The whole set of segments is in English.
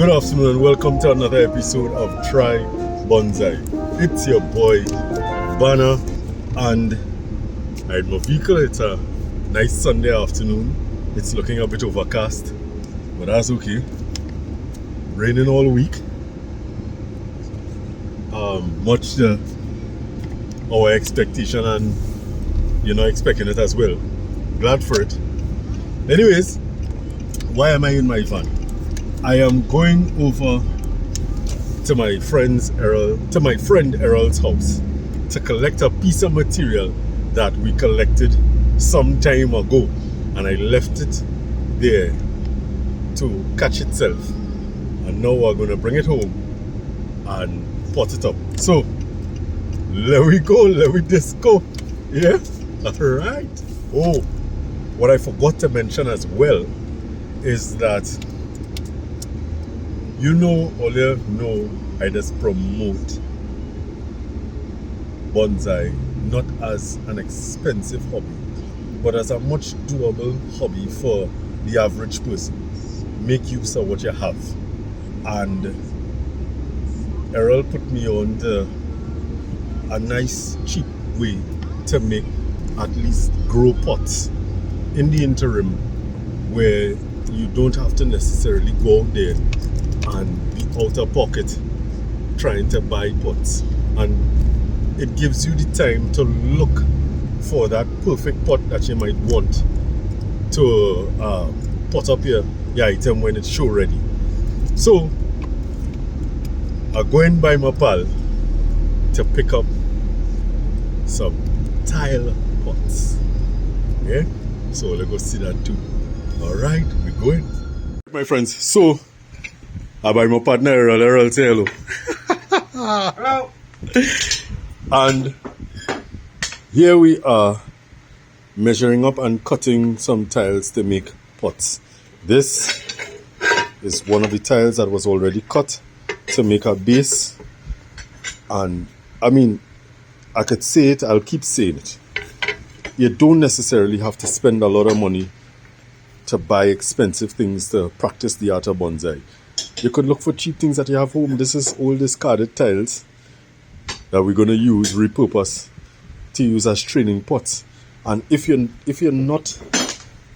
Good afternoon and welcome to another episode of Try Bonsai. It's your boy Banner and I had my vehicle. It's a nice Sunday afternoon. It's looking a bit overcast, but that's okay. Raining all week. Much to our expectation, and you're not expecting it as well. Glad for it. Anyways, why am I in my van? I am going over to my friend Errol's house to collect a piece of material that we collected some time ago, and I left it there to catch itself, and now we're going to bring it home and pot it up. So let we go, let we disco. Yeah, alright. Oh, what I forgot to mention as well is that I just promote bonsai not as an expensive hobby, but as a much doable hobby for the average person. Make use of what you have. And Errol put me on a nice cheap way to make at least grow pots in the interim, where you don't have to necessarily go out there and be out of pocket trying to buy pots, and it gives you the time to look for that perfect pot that you might want to pot up your item when it's show ready. So I'm going by my pal to pick up some tile pots. Yeah, so let's go see that too. Alright, we're going. My friends, so I buy my partner Errol, say hello. Hello. And here we are measuring up and cutting some tiles to make pots. This is one of the tiles that was already cut to make a base. And I mean, I could say it, I'll keep saying it. You don't necessarily have to spend a lot of money to buy expensive things to practice the art of bonsai. You could look for cheap things that you have home. This is all discarded tiles that we're going to repurpose to use as training pots. And if you're not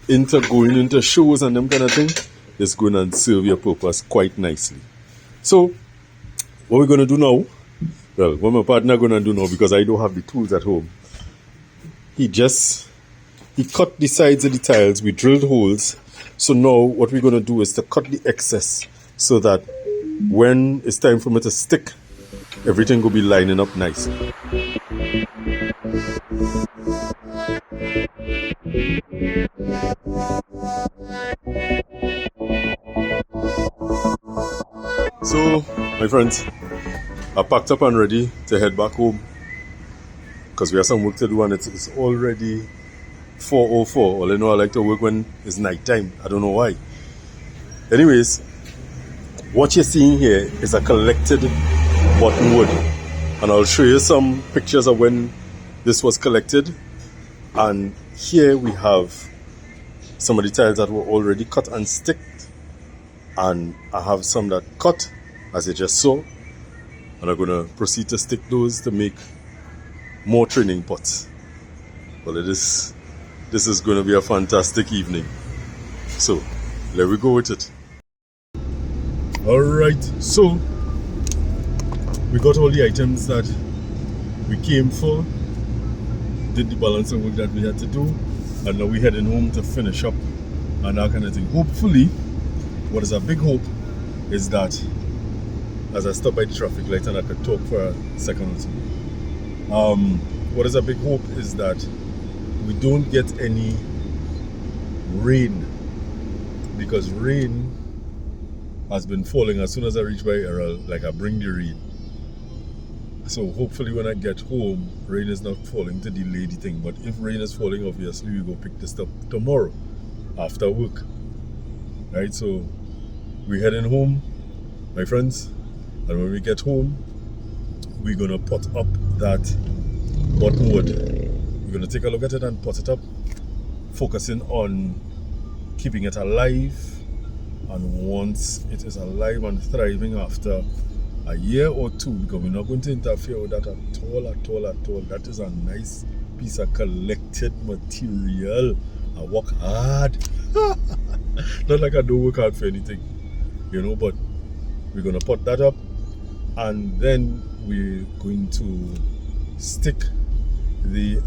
into going into shows and them kind of thing, it's going to serve your purpose quite nicely. So what we're going to do now, well, what my partner going to do now, because I don't have the tools at home, he cut the sides of the tiles, we drilled holes. So now what we're going to do is to cut the excess so that when it's time for me to stick, everything will be lining up nicely. So, my friends, I packed up and ready to head back home because we have some work to do, and it's already 4:04. All I know, I like to work when it's night time. I don't know why. Anyways, what you're seeing here is a collected Buttonwood, and I'll show you some pictures of when this was collected. And here we have some of the tiles that were already cut and sticked, and I have some that cut, as you just saw, and I'm going to proceed to stick those to make more training pots. Well, this is going to be a fantastic evening, so let we go with it. Alright, so we got all the items that we came for, did the balancing work that we had to do, and now we're heading home to finish up and that kind of thing. Hopefully, what is a big hope is that as I stop by the traffic light and I could talk for a second or two, what is a big hope is that we don't get any rain, because rain has been falling. As soon as I reach by Errol, like I bring the rain. So hopefully when I get home, rain is not falling to delay the thing. But if rain is falling, obviously we go pick this up tomorrow after work. Right, so we're heading home, my friends, and when we get home, we're gonna pot up that Buttonwood. We're gonna take a look at it and pot it up, focusing on keeping it alive, And once it is alive and thriving after a year or two, because we're not going to interfere with that at all. That is a nice piece of collected material. I work hard. Not like I don't work hard for anything, but we're going to put that up, and then we're going to stick the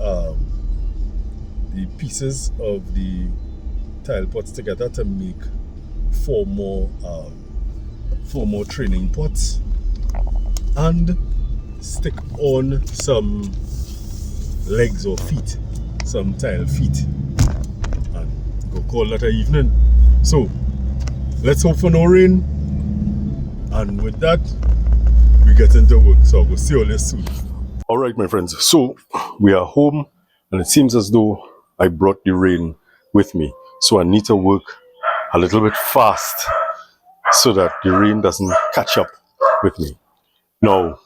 pieces of the tile pots together to make four more training pots, and stick on some legs or feet, some tile feet, and go call that an evening. So let's hope for no rain, and with that we get into work. So we'll see you all soon. All right, my friends, so we are home, and it seems as though I brought the rain with me, so I need to work a little bit fast so that the rain doesn't catch up with me. Now,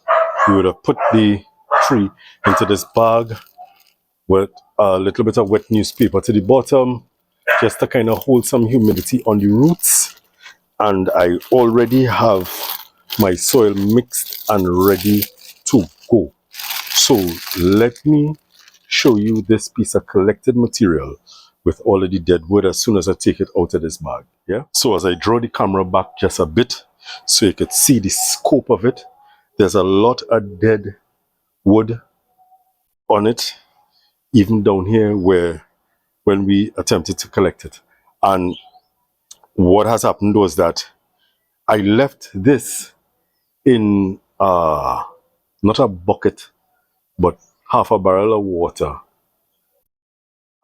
we would have put the tree into this bag with a little bit of wet newspaper to the bottom, just to kind of hold some humidity on the roots. And I already have my soil mixed and ready to go. So let me show you this piece of collected material with all of the dead wood as soon as I take it out of this bag. Yeah. So as I draw the camera back just a bit so you could see the scope of it, there's a lot of dead wood on it, even down here when we attempted to collect it. And what has happened was that I left this in not a bucket, but half a barrel of water.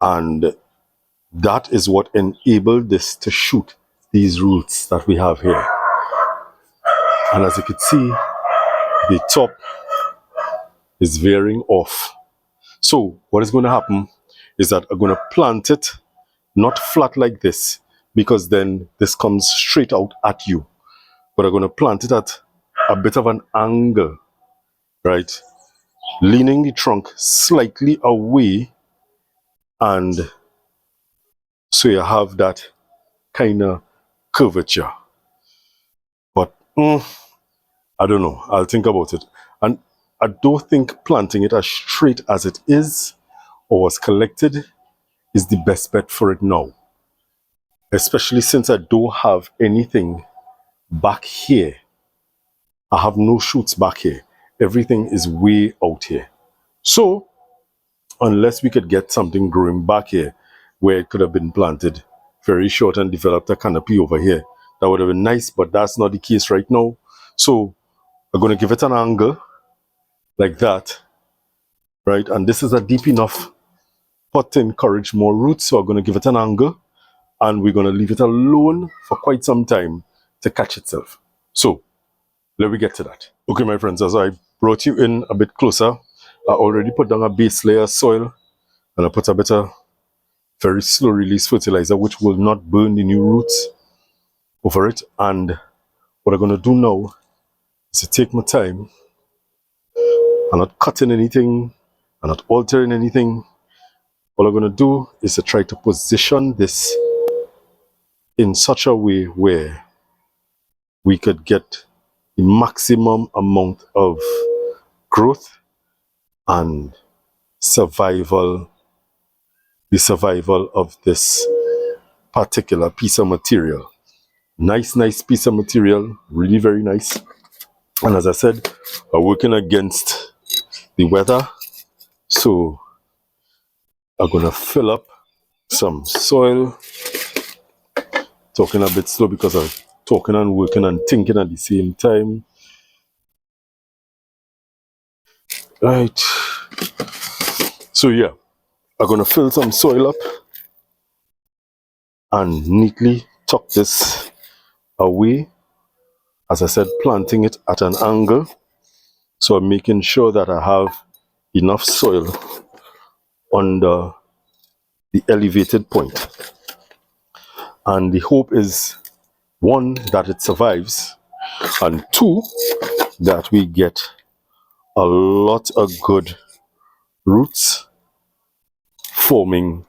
And that is what enabled this to shoot these roots that we have here. And as you can see, the top is veering off. So what is going to happen is that I'm going to plant it not flat like this, because then this comes straight out at you. But I'm going to plant it at a bit of an angle, right? Leaning the trunk slightly away, and so you have that kind of curvature. But I don't know. I'll think about it. And I don't think planting it as straight as it is or was collected is the best bet for it now. Especially since I don't have anything back here. I have no shoots back here. Everything is way out here. So, unless we could get something growing back here where it could have been planted very short and developed a canopy over here, that would have been nice, but that's not the case right now. So, I'm going to give it an angle like that, right? And this is a deep enough pot to encourage more roots, so I'm going to give it an angle, and we're going to leave it alone for quite some time to catch itself. So, let me get to that. Okay, my friends, as I brought you in a bit closer, I already put down a base layer of soil, and I put a bit of very slow release fertilizer, which will not burn the new roots over it. And what I'm going to do now is to take my time. I'm not cutting anything, I'm not altering anything. All I'm going to do is to try to position this in such a way where we could get the maximum amount of growth and survival, the survival of this particular piece of material. Nice piece of material, really very nice. And as I said, we're working against the weather, so I'm gonna fill up some soil. Talking a bit slow because I'm talking and working and thinking at the same time. Right. So yeah, I'm gonna fill some soil up and neatly tuck this away. As I said, planting it at an angle. So I'm making sure that I have enough soil under the elevated point. And the hope is, one, that it survives, and two, that we get a lot of good roots forming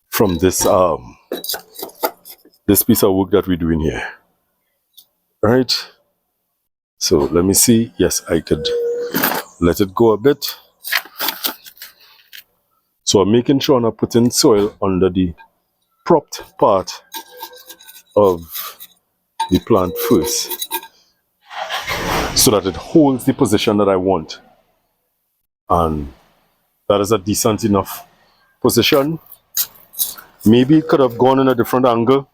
from this this piece of work that we're doing here. Right? So let me see. Yes, I could let it go a bit. So I'm making sure I'm not putting soil under the propped part of the plant first, so that it holds the position that I want. And that is a decent enough position. Maybe it could have gone in a different angle.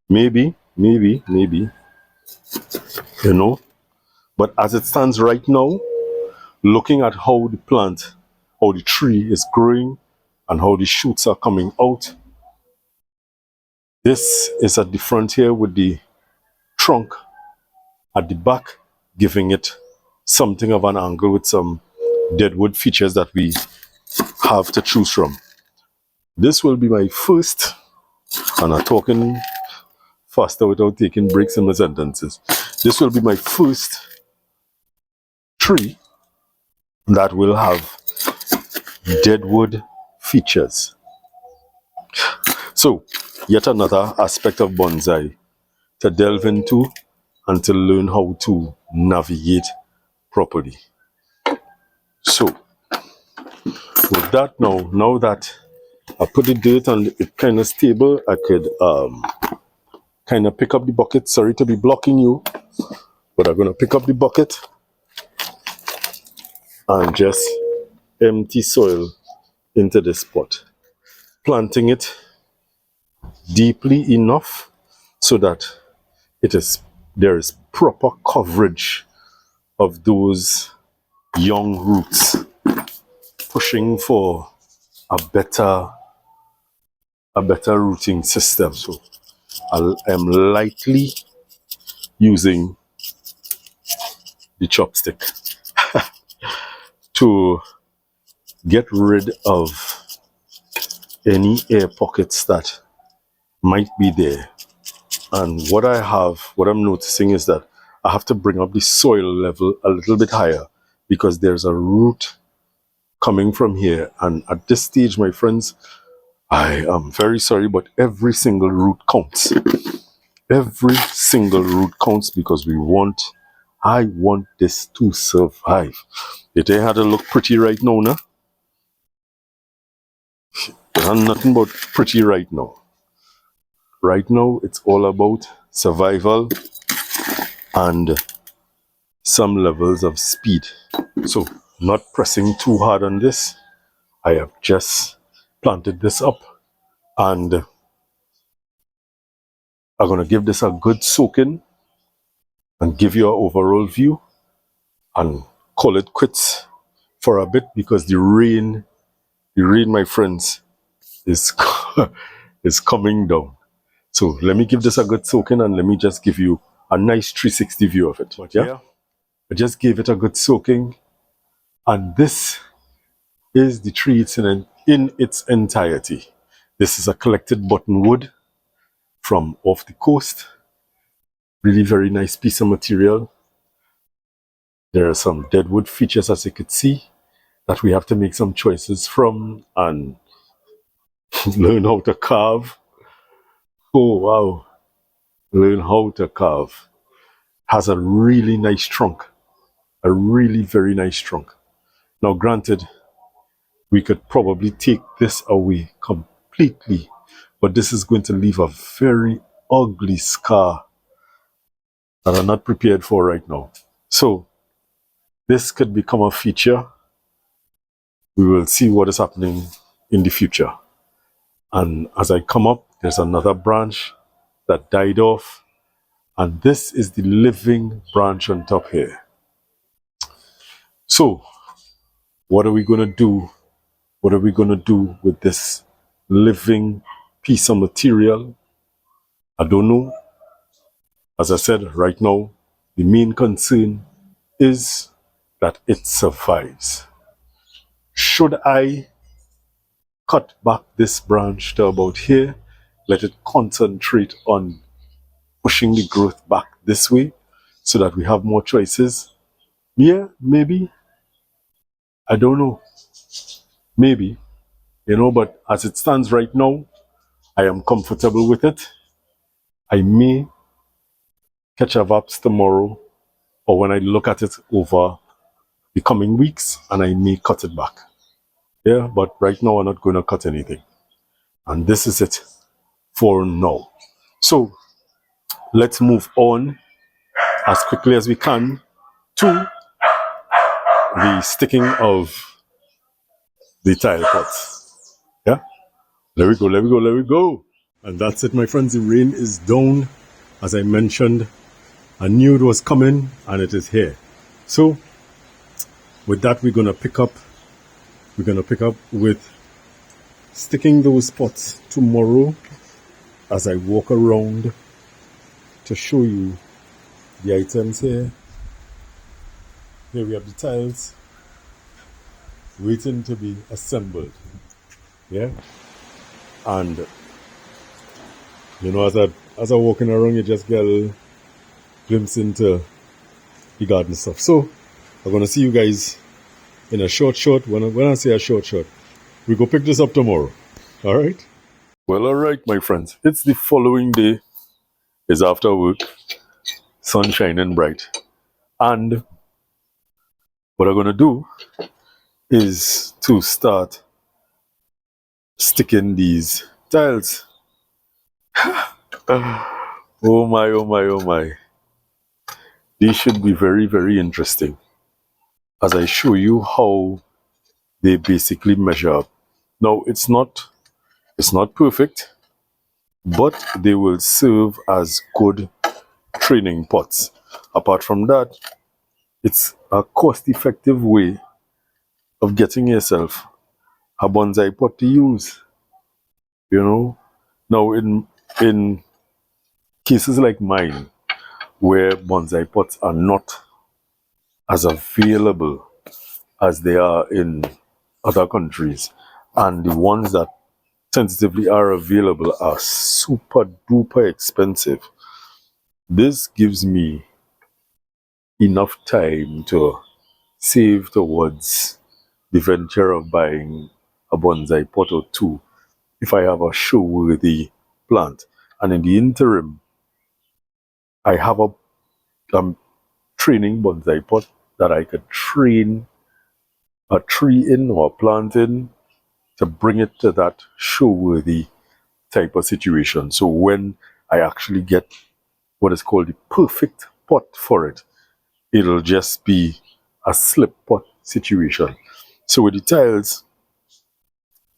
Maybe, you know. But as it stands right now, looking at how the plant, how the tree is growing and how the shoots are coming out, this is a different here with the trunk at the back, giving it something of an angle with some deadwood features that we have to choose from. This will be my first, and I'm talking faster without taking breaks in my sentences. This will be my first tree that will have deadwood features. So, yet another aspect of bonsai to delve into and to learn how to navigate properly. So, with that now that I put the dirt and it kind of stable, I could kind of pick up the bucket. Sorry to be blocking you, but I'm going to pick up the bucket and just empty soil into this pot, planting it deeply enough so that there is proper coverage of those young roots, pushing for a better rooting system. So I am lightly using the chopstick to get rid of any air pockets that might be there. And what I'm noticing is that I have to bring up the soil level a little bit higher because there's a root coming from here. And at this stage, my friends, I am very sorry, but every single root counts. Every single root counts because I want this to survive. It ain't had to look pretty right now, nah? It ain't nothing but pretty right now. Right now, it's all about survival and some levels of speed. So, not pressing too hard on this. I have just planted this up and I'm going to give this a good soaking and give you an overall view and call it quits for a bit because the rain, my friends, is is coming down. So let me give this a good soaking and let me just give you a nice 360 view of it. Yeah, I just gave it a good soaking, and this is the tree in its entirety. This is a collected buttonwood from off the coast. Really very nice piece of material. There are some deadwood features, as you could see, that we have to make some choices from and learn how to carve. Oh wow, learn how to carve. Has a really nice trunk, a really very nice trunk. Now granted, we could probably take this away completely, but this is going to leave a very ugly scar that I'm not prepared for right now. So this could become a feature. We will see what is happening in the future. And as I come up, there's another branch that died off. And this is the living branch on top here. So what are we going to do? What are we going to do with this living piece of material? I don't know. As I said, right now, the main concern is that it survives. Should I cut back this branch to about here, let it concentrate on pushing the growth back this way so that we have more choices? Yeah, maybe. I don't know. Maybe. But as it stands right now, I am comfortable with it. I may catch a VAPS tomorrow, or when I look at it over the coming weeks, and I may cut it back. Yeah, but right now I'm not going to cut anything. And this is it for now. So let's move on as quickly as we can to the sticking of the tile pots. Yeah, there we go, there we go, there we go. And that's it, my friends. The rain is down. As I mentioned, I knew it was coming, and it is here. So with that, we're gonna pick up with sticking those pots tomorrow as I walk around to show you the items here. Here we have the tiles waiting to be assembled. Yeah, and you know, as I walking around, you just get a little glimpse into the garden stuff. So I'm gonna see you guys in a short. When I say a short, we go pick this up tomorrow. All right. Well, all right, my friends. It's the following day. It's after work, sun shining bright, and what I'm gonna do is to start sticking these tiles. Oh my, oh my, oh my. These should be very, very interesting as I show you how they basically measure up. Now, it's not perfect, but they will serve as good training pots. Apart from that, it's a cost-effective way of getting yourself a bonsai pot to use. You know, now in cases like mine, where bonsai pots are not as available as they are in other countries, and the ones that tentatively are available are super duper expensive. This gives me enough time to save towards the venture of buying a bonsai pot or two if I have a show-worthy plant. And in the interim, I have a training bonsai pot that I could train a tree in or a plant in to bring it to that show-worthy type of situation. So when I actually get what is called the perfect pot for it, it'll just be a slip pot situation. So with the tiles,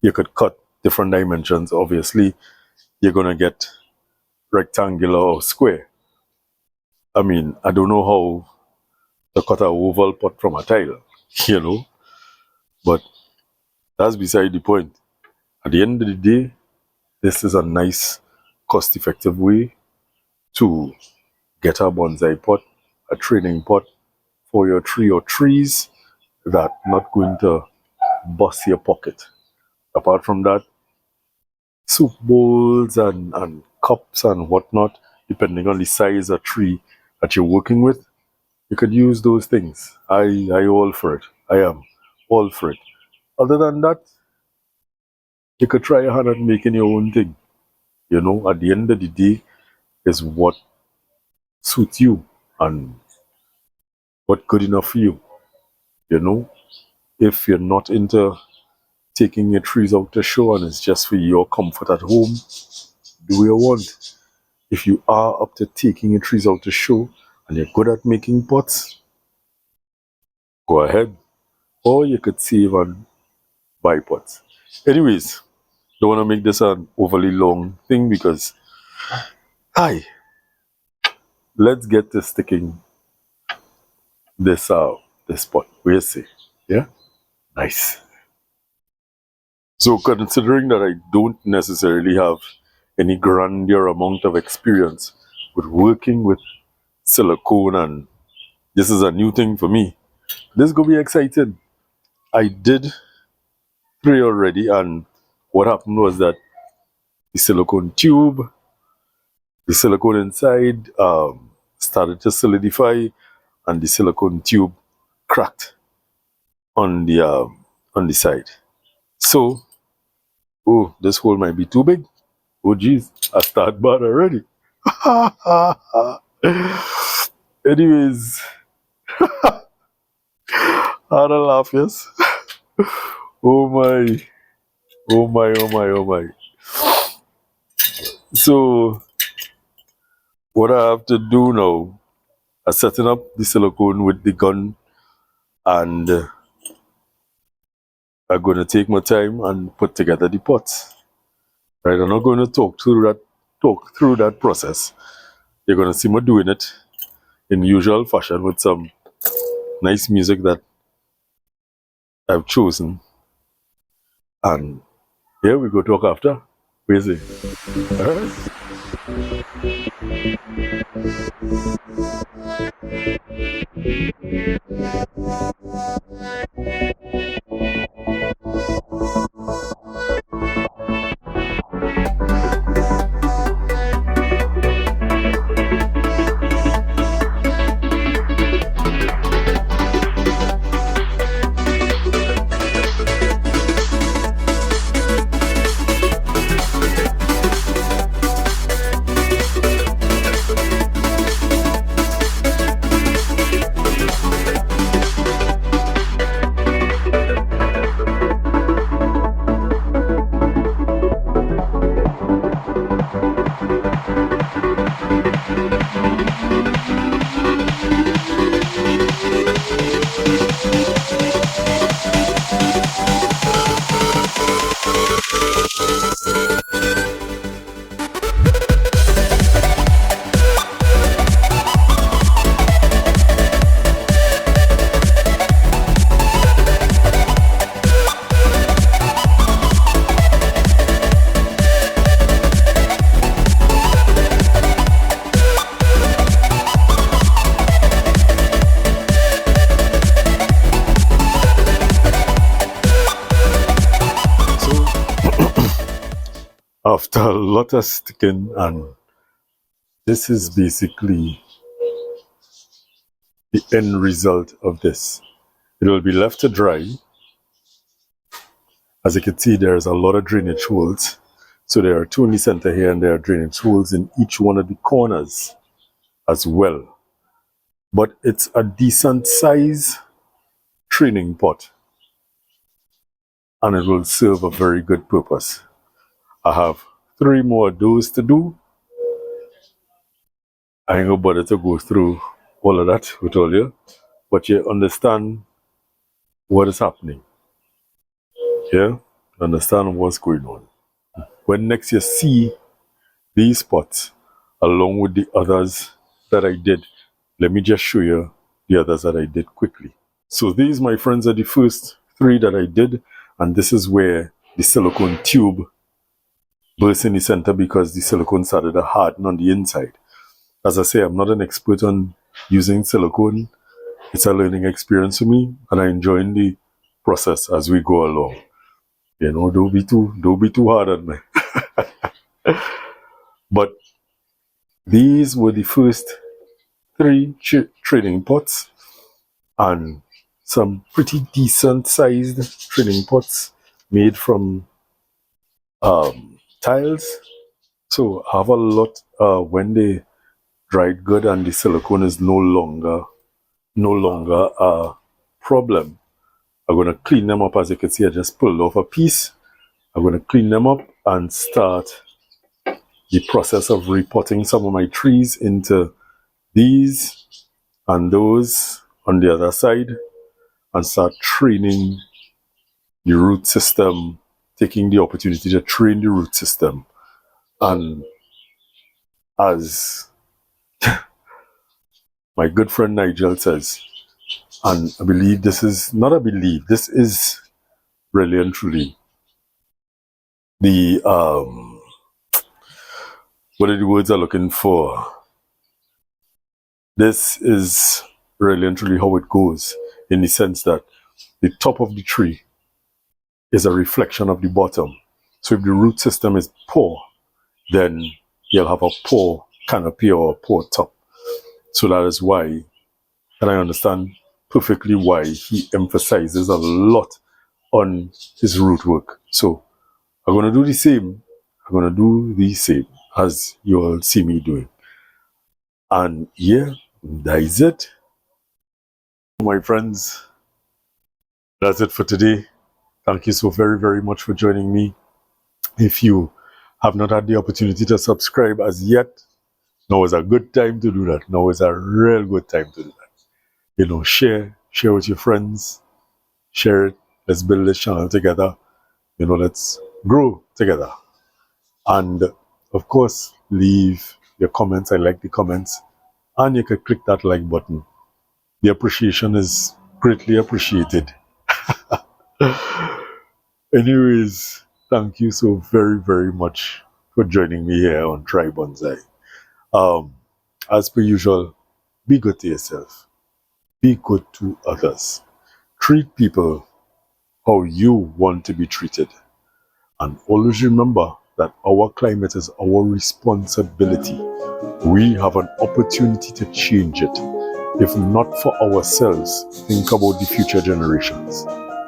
you could cut different dimensions. Obviously, you're gonna get rectangular or square. I mean, I don't know how to cut an oval pot from a tile, you know, but that's beside the point. At the end of the day, this is a nice, cost-effective way to get a bonsai pot, a training pot for your tree or trees that not going to bust your pocket. Apart from that, soup bowls and cups and whatnot, depending on the size of tree that you're working with, you could use those things. I all for it. I am all for it. Other than that, you could try your hand at making your own thing. You know, at the end of the day, is what suits you and what good enough for you. You know, if you're not into taking your trees out to show and it's just for your comfort at home, do what you want. If you are up to taking your trees out to show and you're good at making pots, go ahead. Or you could save and buy pots. Anyways, don't want to make this an overly long thing because, hi, let's get to sticking this pot. We'll see. Yeah? Nice. So considering that I don't necessarily have any grandeur amount of experience with working with silicone, and this is a new thing for me, this is going to be exciting. I did 3 already, and what happened was that the silicone tube, the silicone inside started to solidify, and the silicone tube cracked on the side. So, oh, this hole might be too big. Oh geez, I start bad already. Anyways, I had a laugh, yes. Oh my, oh my, oh my, oh my. So what I have to do now is setting up the silicone with the gun, and I'm going to take my time and put together the pots. Right, I'm not going to talk through that process. You're going to see me doing it in usual fashion with some nice music that I've chosen. And here we go talk after. Crazy. All right. After a lot of sticking, and this is basically the end result of this. It will be left to dry. As you can see, there's a lot of drainage holes. So there are two in the center here, and there are drainage holes in each one of the corners as well. But it's a decent size training pot, and it will serve a very good purpose. I have 3 more of those to do. I ain't gonna bother to go through all of that with all you, but you understand what is happening. Yeah? Understand what's going on. When next you see these pots along with the others that I did, let me just show you the others that I did quickly. So these, my friends, are the first 3 that I did, and this is where the silicone tube burst in the center because the silicone started to harden on the inside. As I say, I'm not an expert on using silicone. It's a learning experience for me, and I'm enjoying the process as we go along. You know, don't be too hard on me. But these were the first 3 training pots, and some pretty decent sized training pots made from tiles. So I have a lot when they dried good and the silicone is no longer a problem. I'm going to clean them up. As you can see, I just pulled off a piece. I'm going to clean them up and start the process of repotting some of my trees into these and those on the other side, and start training the root system, taking the opportunity to train the root system. And as my good friend Nigel says, and I believe this is really and truly the what are the words I'm looking for? This is really and truly how it goes, in the sense that the top of the tree is a reflection of the bottom. So if the root system is poor, then you'll have a poor canopy or a poor top. So that is why, and I understand perfectly why he emphasizes a lot on his root work. So I'm going to do the same. I'm going to do the same as you all see me doing. And yeah, that is it. My friends, that's it for today. Thank you so very, very much for joining me. If you have not had the opportunity to subscribe as yet, now is a good time to do that. Now is a real good time to do that. Share with your friends, share it. Let's build this channel together. Let's grow together. And of course, leave your comments. I like the comments. And you can click that like button. The appreciation is greatly appreciated. Anyways, thank you so very, very much for joining me here on Try Bonsai. As per usual, be good to yourself. Be good to others. Treat people how you want to be treated. And always remember that our climate is our responsibility. We have an opportunity to change it. If not for ourselves, think about the future generations.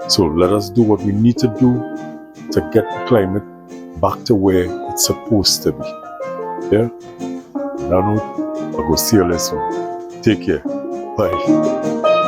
So let us do what we need to do to get the climate back to where it's supposed to be. Yeah? Now, I'll go see you soon. Take care. Bye.